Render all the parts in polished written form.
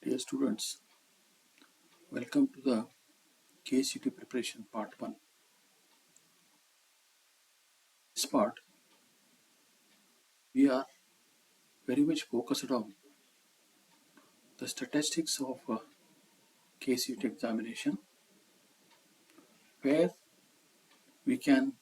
Dear students, welcome to the KCET preparation part 1. This part, we are very much focused on the statistics of KCET examination, where we can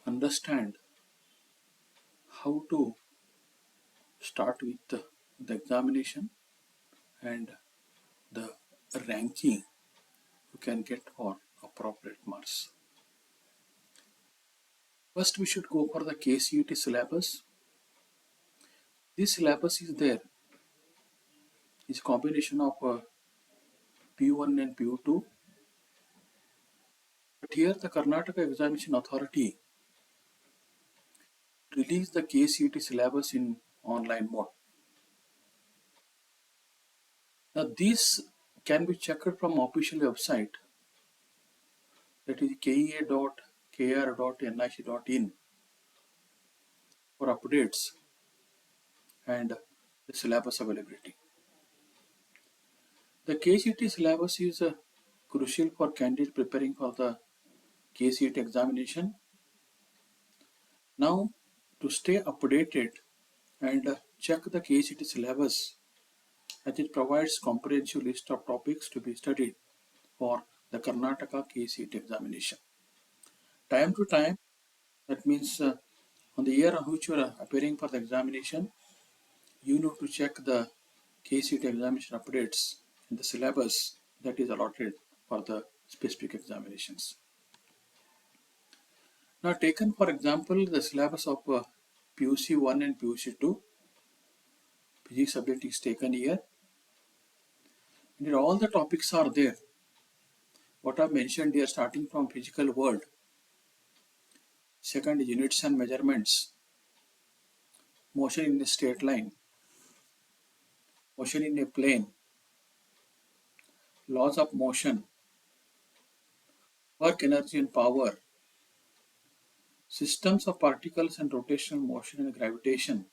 understand how to start with the examination and the ranking you can get for appropriate marks. First, we should go for the KCET syllabus. This syllabus is there. It's a combination of P1 and P2. But here the Karnataka Examination Authority released the KCET syllabus in online mode. Now this can be checked from official website, that is kea.kr.nic.in, for updates and the syllabus availability. The KCET syllabus is crucial for candidates preparing for the KCET examination. Now, to stay updated and check the KCET syllabus, as it provides comprehensive list of topics to be studied for the Karnataka KCET examination. Time to time, that means on the year on which you are appearing for the examination, you need to check the KCET examination updates in the syllabus that is allotted for the specific examinations. Now, taken for example the syllabus of PUC 1 and PUC 2, physics subject is taken here, and here all the topics are there. What I mentioned here, starting from physical world, second units and measurements, motion in a straight line, motion in a plane, laws of motion, work, energy and power, systems of particles and rotational motion and gravitation,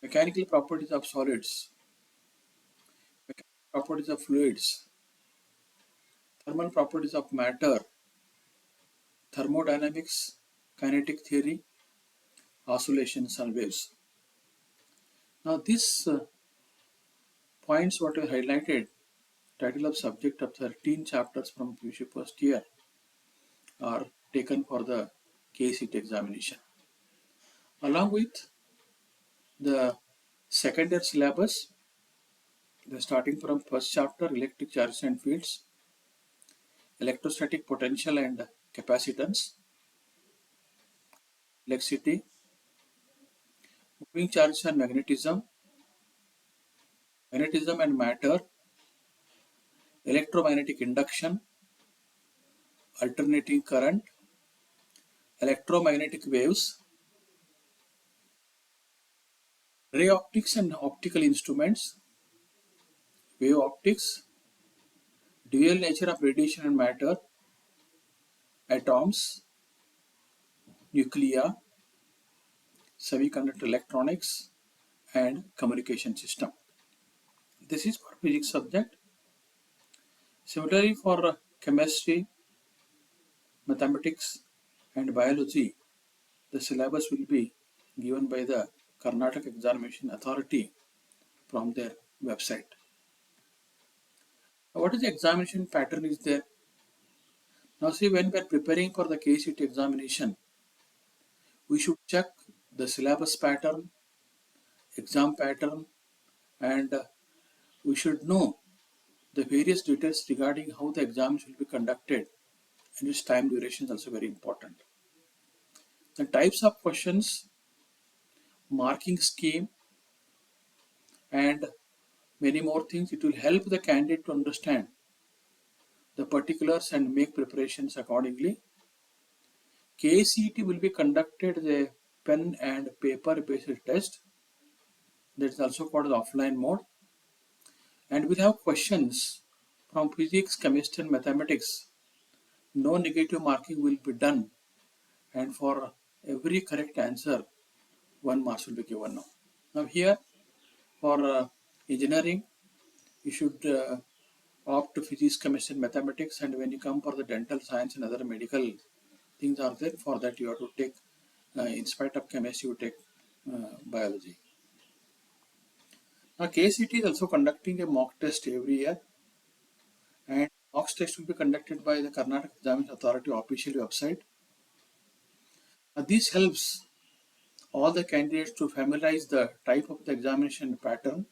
mechanical properties of solids, mechanical properties of fluids, thermal properties of matter, thermodynamics, kinetic theory, oscillations and waves. Now these points what I highlighted, title of subject of 13 chapters from PUC first year, are taken for the KCET examination. Along with the second year syllabus, starting from first chapter, electric charges and fields, electrostatic potential and capacitance, electricity, moving charges and magnetism, magnetism and matter, electromagnetic induction, alternating current, electromagnetic waves, ray optics and optical instruments, wave optics, dual nature of radiation and matter, atoms, nuclei, semiconductor electronics, and communication system. This is for physics subject. Similarly, for chemistry, mathematics, and biology, the syllabus will be given by the Karnataka Examination Authority from their website. Now, what is the examination pattern is there? Now see, when we are preparing for the KCET examination, we should check the syllabus pattern, exam pattern, and we should know the various details regarding how the exams will be conducted, and its time duration is also very important. The types of questions, marking scheme, and many more things, it will help the candidate to understand the particulars and make preparations accordingly. KCET will be conducted as a pen and paper based test, that is also called the offline mode, and we have questions from physics, chemistry and mathematics. No negative marking will be done, and for every correct answer 1 mark will be given now. Now here for Engineering, you should opt physics, chemistry, and mathematics. And when you come for the dental science and other medical things are there, for that you have to take, in spite of chemistry, you take biology. Now, KCET is also conducting a mock test every year, and mock test will be conducted by the Karnataka Examination Authority official website. Now, this helps all the candidates to familiarize the type of the examination pattern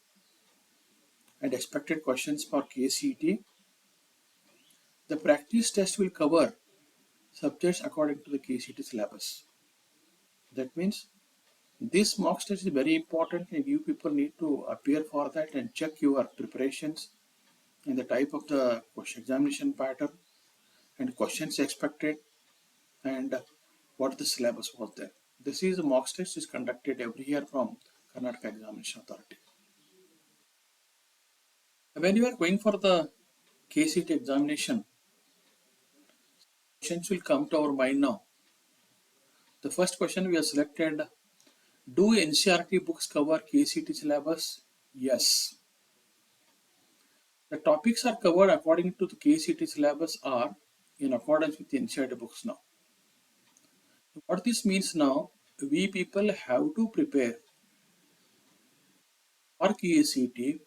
and expected questions for KCET. The practice test will cover subjects according to the KCET syllabus. That means this mock test is very important, and you people need to appear for that and check your preparations and the type of the question examination pattern and questions expected and what the syllabus was there. This is a mock test is conducted every year from Karnataka Examination Authority. When you are going for the KCET examination, questions will come to our mind now. The first question we have selected, do NCERT books cover KCET syllabus? Yes. The topics are covered according to the KCET syllabus are in accordance with the NCERT books now. What this means now, we people have to prepare for KCET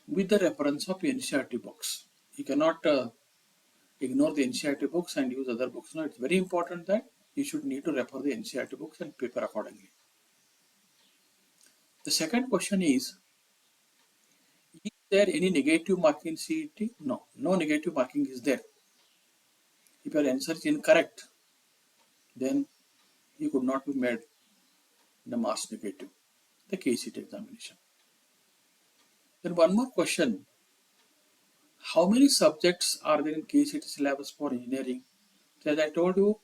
with the reference of NCERT books. You cannot ignore the NCERT books and use other books. Now, it's very important that you should need to refer the NCERT books and prepare accordingly. The second question is there any negative marking in CET? No, no negative marking is there. If your answer is incorrect, then you could not be made the marks negative, the KCET examination. Then one more question. How many subjects are there in KCET syllabus for engineering? So as I told you,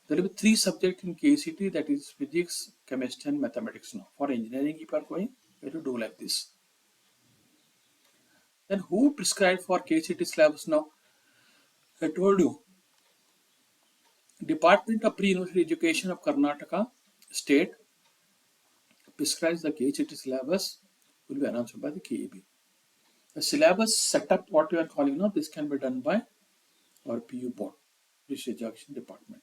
there will be 3 subjects in KCET, that is physics, chemistry and mathematics now. For engineering, if you are going, you have to do like this. Then who prescribed for KCET syllabus now? I told you, Department of Pre-University Education of Karnataka State prescribes the KCET syllabus, will be announced by the KEB. The syllabus setup, what we are calling now, this can be done by our PU board, Research Education Department.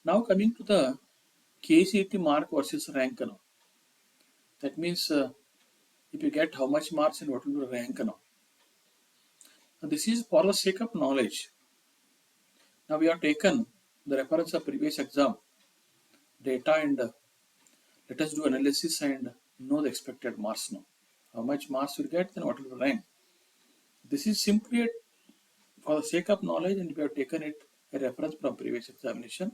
Now coming to the KCET mark versus rank now. That means if you get how much marks and what will be the rank now. Now this is for the sake of knowledge. Now we have taken the reference of previous exam data and let us do analysis and know the expected marks now. How much marks you get, then what will be the rank. This is simply for the sake of knowledge, and we have taken it a reference from previous examination.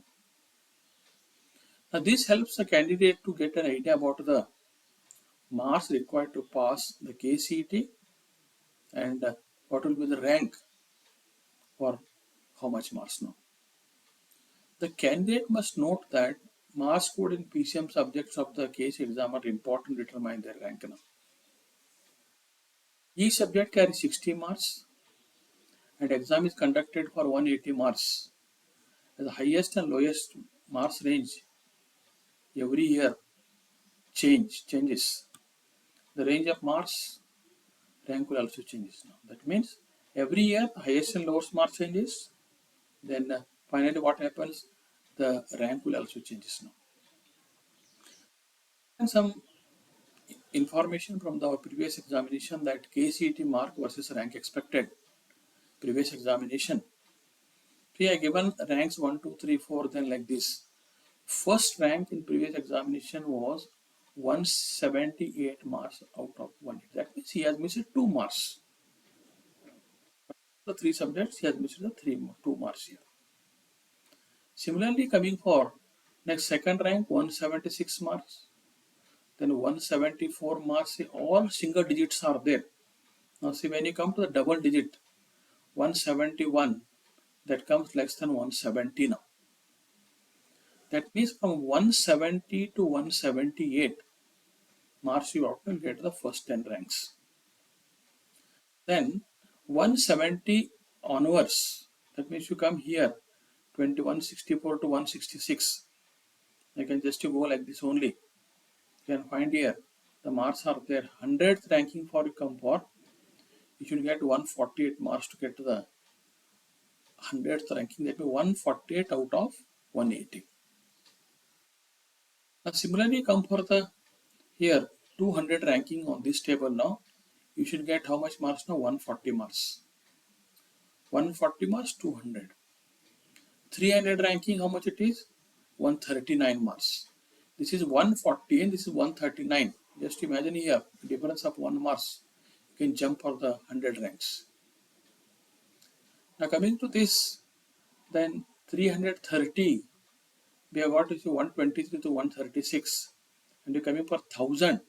Now this helps the candidate to get an idea about the marks required to pass the KCET and what will be the rank for how much marks now. The candidate must note that marks scored in PCM subjects of the case exam are important to determine their rank now. Each subject carries 60 marks and exam is conducted for 180 marks. The highest and lowest marks range every year changes. The range of marks rank will also changes now. That means every year the highest and lowest marks changes. Then finally what happens? The rank will also changes now. And some information from the previous examination that KCET mark versus rank expected previous examination. We are given ranks 1, 2, 3, 4, then like this. First rank in previous examination was 178 marks out of 100. That means he has missed 2 marks. The 3 subjects, he has missed the 2 marks here. Similarly, coming for next second rank, 176 marks. Then 174 marks, all single digits are there. Now see, when you come to the double digit, 171, that comes less than 170 now. That means from 170 to 178 marks you often get the first 10 ranks. Then 170 onwards, that means you come here 2164 to 166. I can just go like this only. You can find here the marks are there. 100th ranking for you come for, you should get 148 marks to get to the 100th ranking. That means 148 out of 180. Now similarly come for the here 200 ranking on this table now. You should get how much marks now? 140 marks. 140 marks, 200. 300 ranking, how much it is? 139 marks. This is 140 and this is 139. Just imagine here, difference of 1 marks. You can jump for the 100 ranks. Now coming to this, then 330, we have got 123 to 136. And you're coming for 1000.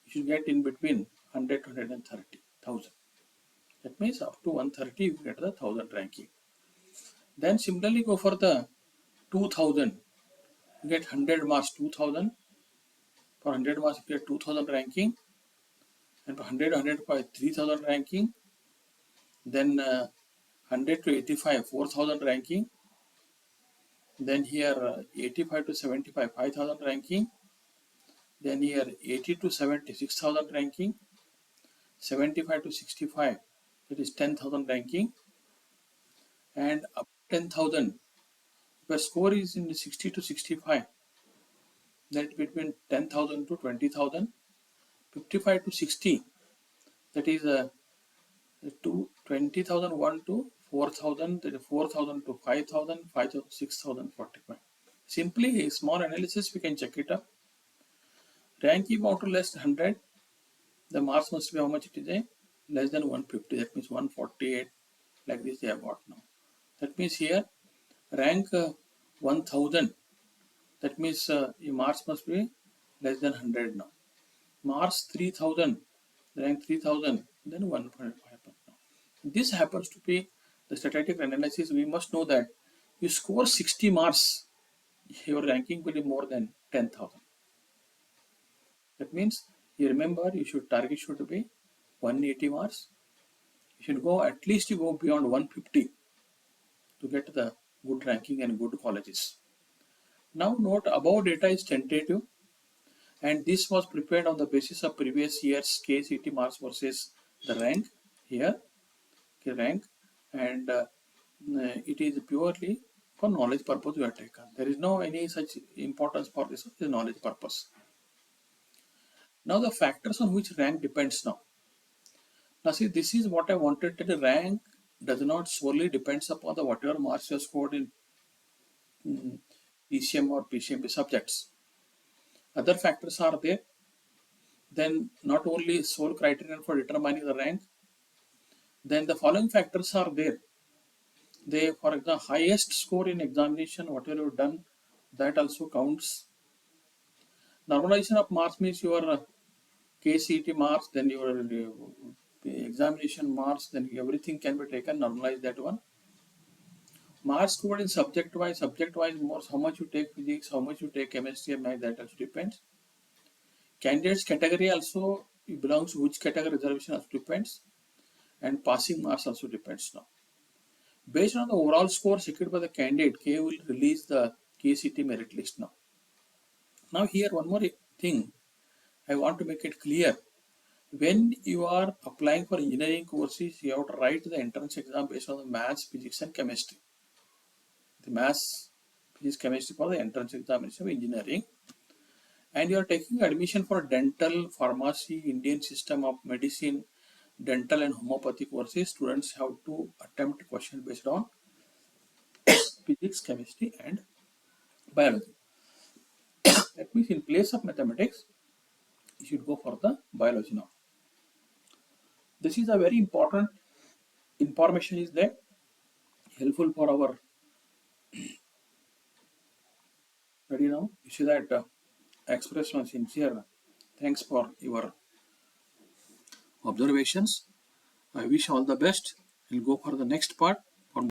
You should get in between 100 to 130, 1000. That means up to 130 you get the 1000 ranking. Then similarly go for the 2000. You get 100 marks, 2000. For 100 marks you get 2000 ranking. And for 100 by 3000 ranking. Then 100 to 85, 4000 ranking. Then here 85 to 75, 5000 ranking. Then here 80 to 70, 6000 ranking. 75 to 65, that is 10,000 ranking. And up 10,000, the score is in the 60 to 65, that between 10,000 to 20,000. 55 to 60, that is to 20,000 1 to 4,000, that is 4,000 to 5,000, 5,000 to 6,000, 45. Simply a small analysis, we can check it up. Ranking more to less than 100, the marks must be how much it is a less than 150, that means 148, like this they have got now. That means here rank 1000, that means your marks must be less than 100 now. Marks 3000, rank 3000, then 1.5 now. This happens to be the statistical analysis. We must know that you score 60 marks, your ranking will be more than 10,000. That means you remember your target should be 180 marks. You should go at least you go beyond 150 to get the good ranking and good colleges. Now note, above data is tentative and this was prepared on the basis of previous year's KCET marks versus the rank here, rank, and it is purely for knowledge purpose we have taken. There is no any such importance for this knowledge purpose. Now the factors on which rank depends now. Now see, this is what I wanted, that the rank does not solely depends upon the whatever marks you have scored in PCM or PCMB subjects. Other factors are there. Then not only sole criterion for determining the rank, then the following factors are there. They, for example, highest score in examination, whatever you have done, that also counts. Normalization of marks means your KCET marks, then your examination marks, then everything can be taken, normalize that one. Marks scored in subject-wise more, how much you take physics, how much you take chemistry and math, that also depends. Candidates category also belongs to which category reservation also depends. And passing marks also depends now. Based on the overall score secured by the candidate, K will release the KCET merit list now. Now here one more thing I want to make it clear. When you are applying for engineering courses, you have to write the entrance exam based on the maths, physics and chemistry. The maths, physics, chemistry for the entrance examination of engineering. And you are taking admission for dental, pharmacy, Indian system of medicine, dental and homeopathy courses. Students have to attempt question based on physics, chemistry and biology. That means in place of mathematics, you should go for the biology now. This is a very important information is there, helpful for our study now. You see that express my sincere thanks for your observations. I wish all the best. We'll go for the next part.